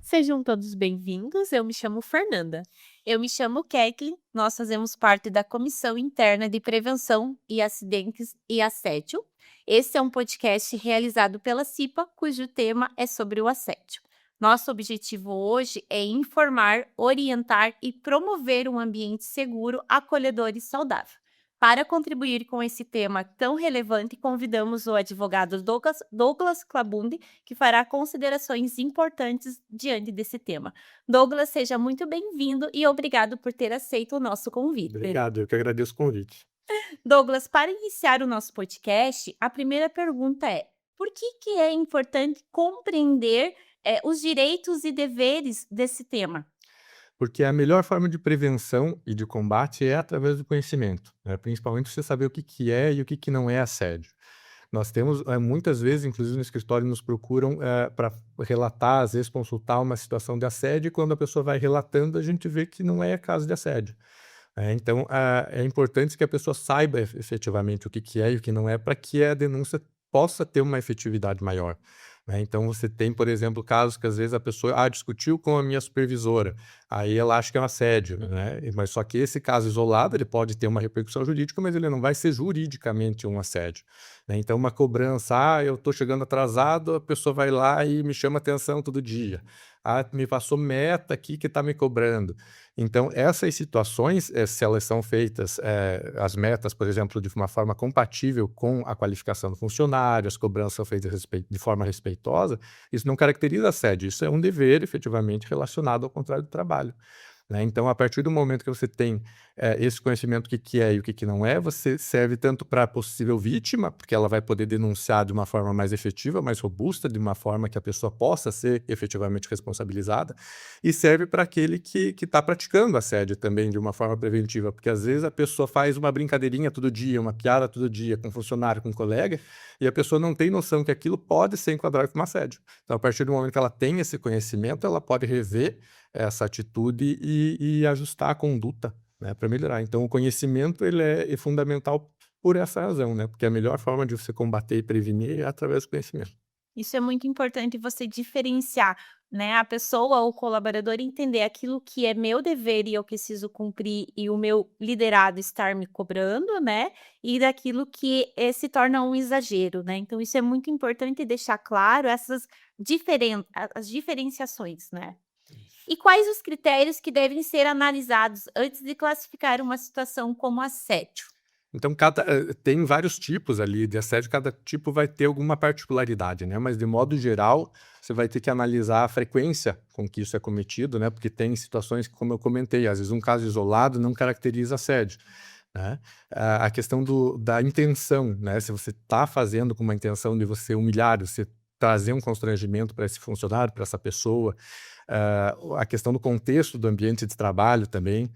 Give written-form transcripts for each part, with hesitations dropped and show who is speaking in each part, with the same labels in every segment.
Speaker 1: Sejam todos bem-vindos. Eu me chamo Fernanda. Eu me chamo Kathleen. Nós fazemos parte da Comissão Interna de Prevenção e Acidentes e Assédio. Esse é um podcast realizado pela CIPA, cujo tema é sobre o assédio. Nosso objetivo hoje é informar, orientar e promover um ambiente seguro, acolhedor e saudável. Para contribuir com esse tema tão relevante, convidamos o advogado Douglas Clabundi, que fará considerações importantes diante desse tema. Douglas, seja muito bem-vindo e obrigado por ter aceito o nosso convite.
Speaker 2: Obrigado, eu que agradeço o convite.
Speaker 1: Douglas, para iniciar o nosso podcast, a primeira pergunta é: por que é importante compreender os direitos e deveres desse tema?
Speaker 2: Porque a melhor forma de prevenção e de combate é através do conhecimento, né, principalmente você saber o que que é e o que que não é assédio. Nós temos, muitas vezes, inclusive no escritório, nos procuram, pra relatar, às vezes consultar uma situação de assédio e quando a pessoa vai relatando, a gente vê que não é caso de assédio. Então, é importante que a pessoa saiba efetivamente o que que é e o que não é, para que a denúncia possa ter uma efetividade maior, né. Então você tem, por exemplo, casos que às vezes a pessoa, discutiu com a minha supervisora, aí ela acha que é um assédio, né, mas só que esse caso isolado, ele pode ter uma repercussão jurídica, mas ele não vai ser juridicamente um assédio, né. Então uma cobrança: eu estou chegando atrasado", a pessoa vai lá e me chama atenção todo dia. Me passou meta aqui que está me cobrando". Então, essas situações, se elas são feitas, as metas, por exemplo, de uma forma compatível com a qualificação do funcionário, as cobranças são feitas de forma respeitosa, isso não caracteriza assédio, isso é um dever efetivamente relacionado ao contrato de trabalho, né. Então, a partir do momento que você tem, esse conhecimento do que é e o que que não é, você serve tanto para a possível vítima, porque ela vai poder denunciar de uma forma mais efetiva, mais robusta, de uma forma que a pessoa possa ser efetivamente responsabilizada, e serve para aquele que está praticando assédio também de uma forma preventiva, porque às vezes a pessoa faz uma brincadeirinha todo dia, uma piada todo dia com um funcionário, com um colega, e a pessoa não tem noção que aquilo pode ser enquadrado como assédio. Então, a partir do momento que ela tem esse conhecimento, ela pode rever essa atitude e ajustar a conduta, né, para melhorar. Então o conhecimento ele é fundamental por essa razão, né, porque a melhor forma de você combater e prevenir é através do conhecimento.
Speaker 1: Isso é muito importante você diferenciar, né, a pessoa ou o colaborador entender aquilo que é meu dever e eu preciso cumprir e o meu liderado estar me cobrando, né, e daquilo que se torna um exagero, né. Então isso é muito importante deixar claro essas as diferenciações, né. E quais os critérios que devem ser analisados antes de classificar uma situação como assédio?
Speaker 2: Então tem vários tipos ali de assédio, cada tipo vai ter alguma particularidade, né, mas de modo geral, você vai ter que analisar a frequência com que isso é cometido, né, porque tem situações que, como eu comentei, às vezes um caso isolado não caracteriza assédio, né. A questão da intenção, né, se você está fazendo com uma intenção de você humilhar, de você trazer um constrangimento para esse funcionário, para essa pessoa, a questão do contexto do ambiente de trabalho também,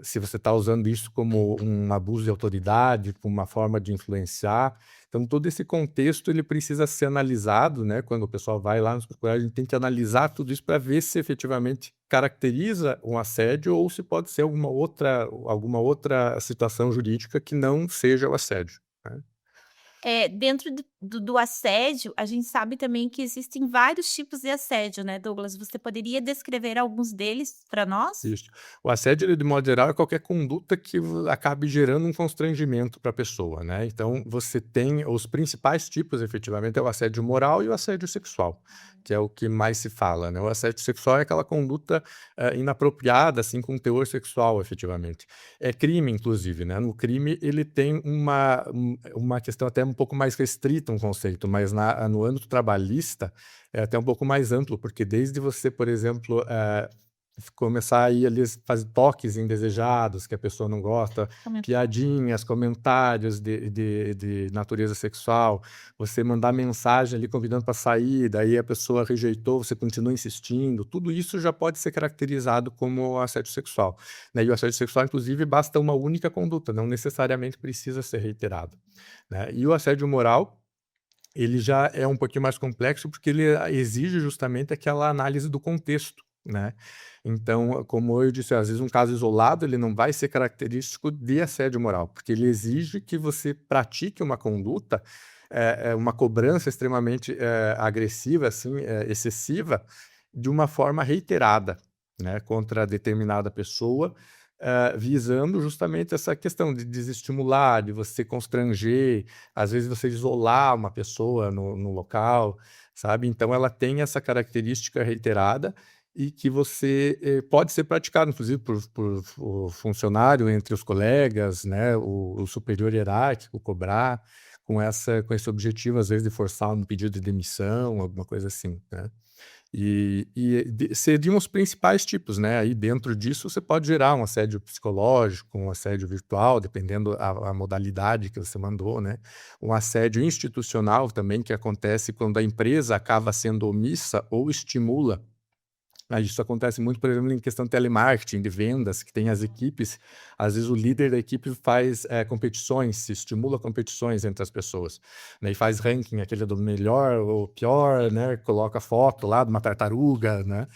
Speaker 2: se você está usando isso como um abuso de autoridade, como uma forma de influenciar. Então, todo esse contexto ele precisa ser analisado, né? Quando o pessoal vai lá nos procurar, a gente tem que analisar tudo isso para ver se efetivamente caracteriza um assédio ou se pode ser alguma outra situação jurídica que não seja o assédio, né?
Speaker 1: Dentro do assédio, a gente sabe também que existem vários tipos de assédio, né, Douglas? Você poderia descrever alguns deles para nós?
Speaker 2: Isso. O assédio, ele, de modo geral, é qualquer conduta que acabe gerando um constrangimento para a pessoa, né? Então, você tem os principais tipos, efetivamente, é o assédio moral e o assédio sexual, que é o que mais se fala, né? O assédio sexual é aquela conduta inapropriada, assim, com teor sexual, efetivamente. É crime, inclusive, né? No crime, ele tem uma questão até um pouco mais restrita, um conceito, mas no âmbito trabalhista é até um pouco mais amplo, porque desde você, por exemplo, começar a ir ali fazer toques indesejados que a pessoa não gosta, piadinhas, comentários de natureza sexual, você mandar mensagem ali convidando para sair, daí a pessoa rejeitou, você continua insistindo, tudo isso já pode ser caracterizado como assédio sexual, né, e o assédio sexual inclusive basta uma única conduta, não necessariamente precisa ser reiterado, né. E o assédio moral, ele já é um pouquinho mais complexo, porque ele exige justamente aquela análise do contexto, né. Então, como eu disse, às vezes um caso isolado, ele não vai ser característico de assédio moral, porque ele exige que você pratique uma conduta, uma cobrança extremamente, agressiva, assim, excessiva, de uma forma reiterada, né, contra determinada pessoa, visando justamente essa questão de desestimular, de você constranger, às vezes você isolar uma pessoa no local, sabe. Então ela tem essa característica reiterada e que você, pode ser praticado inclusive por o funcionário entre os colegas, né, o superior hierárquico cobrar com esse objetivo, às vezes, de forçar um pedido de demissão, alguma coisa assim, né. Seriam os principais tipos, né, aí dentro disso você pode gerar um assédio psicológico, um assédio virtual, dependendo a modalidade que você mandou, né, um assédio institucional também, que acontece quando a empresa acaba sendo omissa ou estimula. Isso acontece muito, por exemplo, em questão de telemarketing, de vendas, que tem as equipes, às vezes o líder da equipe faz, competições, se estimula competições entre as pessoas, né, e faz ranking, aquele do melhor ou pior, né, coloca foto lá de uma tartaruga, né.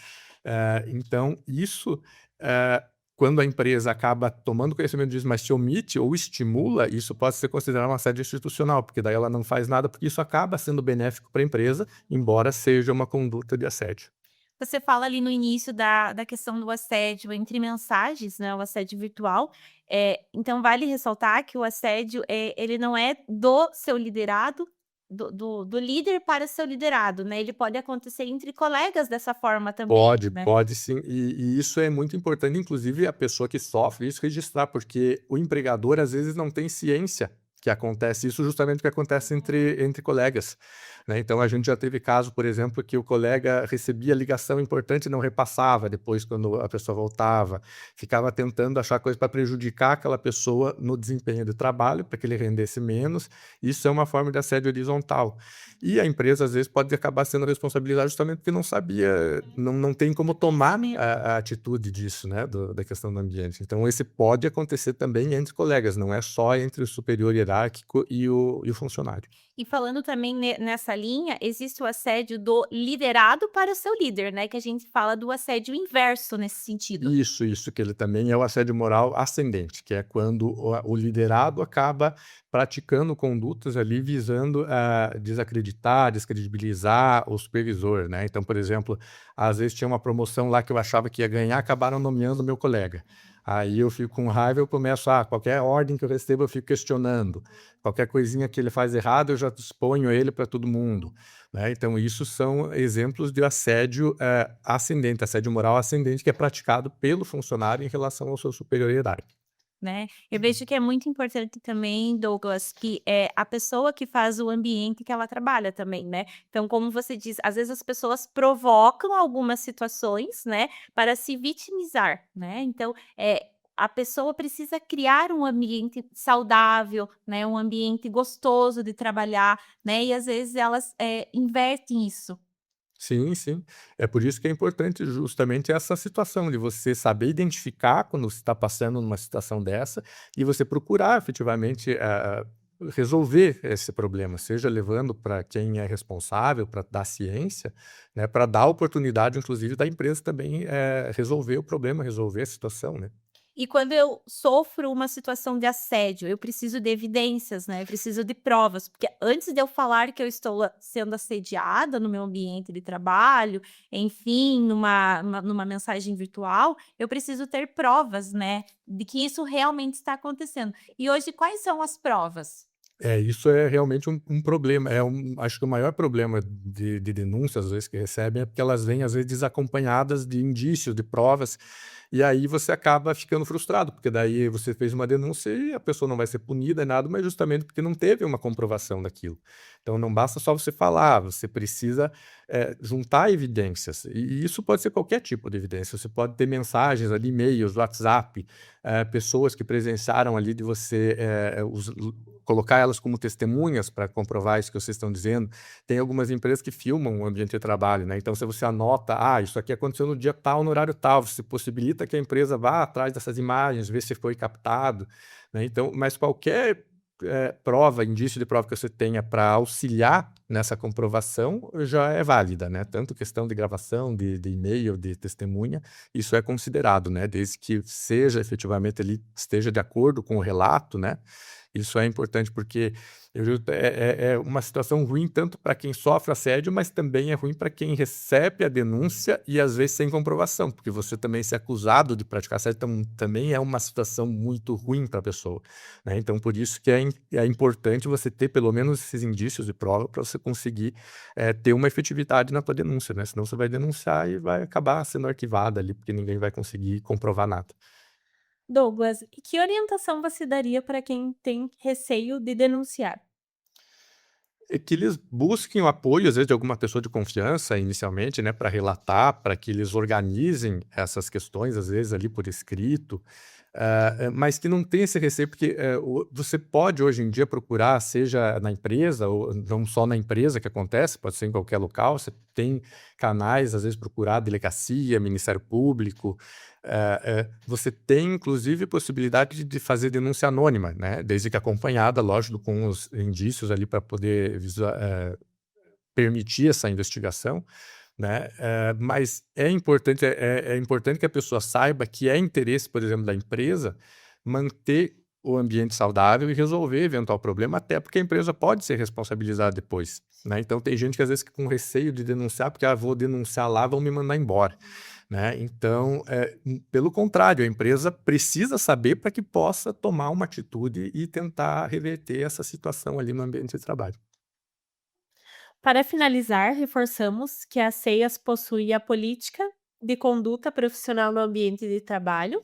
Speaker 2: Então isso, eh, quando a empresa acaba tomando conhecimento disso, mas se omite ou estimula, isso pode ser considerado um assédio institucional, porque daí ela não faz nada, porque isso acaba sendo benéfico para a empresa, embora seja uma conduta de assédio.
Speaker 1: Você fala ali no início da questão do assédio entre mensagens, né, o assédio virtual. Então vale ressaltar que o assédio, ele não é do seu liderado, do líder para seu liderado, né, ele pode acontecer entre colegas dessa forma também,
Speaker 2: Pode,
Speaker 1: né.
Speaker 2: pode sim. E isso é muito importante, inclusive a pessoa que sofre isso registrar, porque o empregador às vezes não tem ciência que acontece isso, justamente porque acontece entre colegas, né. Então a gente já teve caso, por exemplo, que o colega recebia ligação importante e não repassava depois quando a pessoa voltava, ficava tentando achar coisa para prejudicar aquela pessoa no desempenho do trabalho, para que ele rendesse menos. Isso é uma forma de assédio horizontal. E a empresa, às vezes, pode acabar sendo responsabilizada justamente porque não sabia, não tem como tomar a atitude disso, né, da questão do ambiente. Então esse pode acontecer também entre colegas, não é só entre o superior hierárquico e o funcionário.
Speaker 1: E falando também nessa linha, existe o assédio do liderado para o seu líder, né, que a gente fala do assédio inverso nesse sentido.
Speaker 2: Isso, que ele também é o assédio moral ascendente, que é quando o liderado acaba praticando condutas ali visando, desacreditar, descredibilizar o supervisor, né. Então, por exemplo, às vezes tinha uma promoção lá que eu achava que ia ganhar, acabaram nomeando o meu colega. Aí eu fico com raiva, eu começo, qualquer ordem que eu recebo eu fico questionando, qualquer coisinha que ele faz errado eu já exponho ele para todo mundo, né. Então isso são exemplos de assédio, ascendente, assédio moral ascendente, que é praticado pelo funcionário em relação ao seu superior hierárquico.
Speaker 1: Né. Eu vejo que é muito importante também, Douglas, que é a pessoa que faz o ambiente que ela trabalha também, né. Então, como você diz, às vezes as pessoas provocam algumas situações, né, para se vitimizar, né. Então, a pessoa precisa criar um ambiente saudável, né, um ambiente gostoso de trabalhar, né, e às vezes elas, invertem isso.
Speaker 2: Sim, sim. É por isso que é importante justamente essa situação de você saber identificar quando você está passando numa situação dessa e você procurar efetivamente, resolver esse problema, seja levando para quem é responsável, para dar ciência, né, para dar oportunidade inclusive da empresa também, resolver o problema, resolver a situação, né.
Speaker 1: E quando eu sofro uma situação de assédio, eu preciso de evidências, né, eu preciso de provas, porque antes de eu falar que eu estou sendo assediada no meu ambiente de trabalho, enfim, numa mensagem virtual, eu preciso ter provas, né, de que isso realmente está acontecendo. E hoje quais são as provas?
Speaker 2: Isso é realmente um problema, acho que o maior problema de denúncias, às vezes, que recebem é porque elas vêm, às vezes, desacompanhadas de indícios, de provas, e aí você acaba ficando frustrado, porque daí você fez uma denúncia e a pessoa não vai ser punida, nada, mas justamente porque não teve uma comprovação daquilo. Então não basta só você falar, você precisa, juntar evidências, e isso pode ser qualquer tipo de evidência, você pode ter mensagens ali, e-mails, WhatsApp, pessoas que presenciaram ali de você, colocar elas como testemunhas para comprovar isso que vocês estão dizendo. Tem algumas empresas que filmam o ambiente de trabalho, né, então se você anota: isso aqui aconteceu no dia tal, no horário tal", você possibilita que a empresa vá atrás dessas imagens, ver se foi captado, né, então mas qualquer, prova, indício de prova que você tenha para auxiliar nessa comprovação já é válida, né, tanto questão de gravação, de e-mail, de testemunha, isso é considerado, né, desde que seja efetivamente ali esteja de acordo com o relato, né, Isso é importante porque é uma situação ruim tanto para quem sofre assédio, mas também é ruim para quem recebe a denúncia e às vezes sem comprovação, porque você também ser acusado de praticar assédio também é uma situação muito ruim para a pessoa, né? Então, por isso que é importante você ter pelo menos esses indícios de prova para você conseguir ter uma efetividade na tua denúncia, né? Senão você vai denunciar e vai acabar sendo arquivada ali, porque ninguém vai conseguir comprovar nada.
Speaker 1: Douglas, e que orientação você daria para quem tem receio de denunciar?
Speaker 2: É que eles busquem o apoio, às vezes, de alguma pessoa de confiança inicialmente, né, para relatar, para que eles organizem essas questões, às vezes, ali por escrito, mas que não tenha esse receio, porque você pode hoje em dia procurar, seja na empresa, ou não só na empresa que acontece, pode ser em qualquer local, você tem canais, às vezes, procurar delegacia, Ministério Público, você tem, inclusive, possibilidade de fazer denúncia anônima, né? Desde que acompanhada, lógico, com os indícios ali para poder permitir essa investigação, né? Mas é importante que a pessoa saiba que é interesse, por exemplo, da empresa manter o ambiente saudável e resolver eventual problema, até porque a empresa pode ser responsabilizada depois, né? Então tem gente que às vezes fica com receio de denunciar, porque vou denunciar lá, vão me mandar embora, né? Então, pelo contrário, a empresa precisa saber para que possa tomar uma atitude e tentar reverter essa situação ali no ambiente de trabalho.
Speaker 1: Para finalizar, reforçamos que a CEIAS possui a política de conduta profissional no ambiente de trabalho,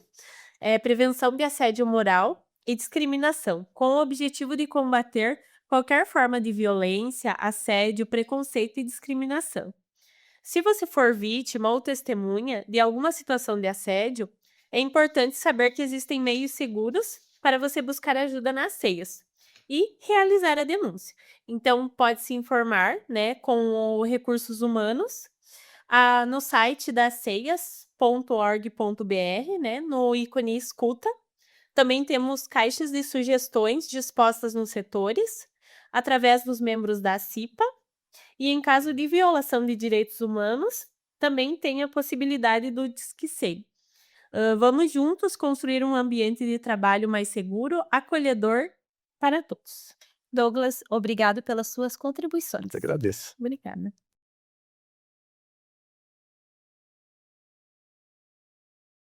Speaker 1: prevenção de assédio moral e discriminação, com o objetivo de combater qualquer forma de violência, assédio, preconceito e discriminação. Se você for vítima ou testemunha de alguma situação de assédio, é importante saber que existem meios seguros para você buscar ajuda nas CEIAS e realizar a denúncia. Então, pode se informar, né, com o Recursos Humanos no site da ceias.org.br, né, no ícone escuta. Também temos caixas de sugestões dispostas nos setores, através dos membros da CIPA, e em caso de violação de direitos humanos, também tem a possibilidade do Disque 100. Vamos juntos construir um ambiente de trabalho mais seguro, acolhedor para todos. Douglas, obrigado pelas suas contribuições.
Speaker 2: Te agradeço.
Speaker 1: Obrigada.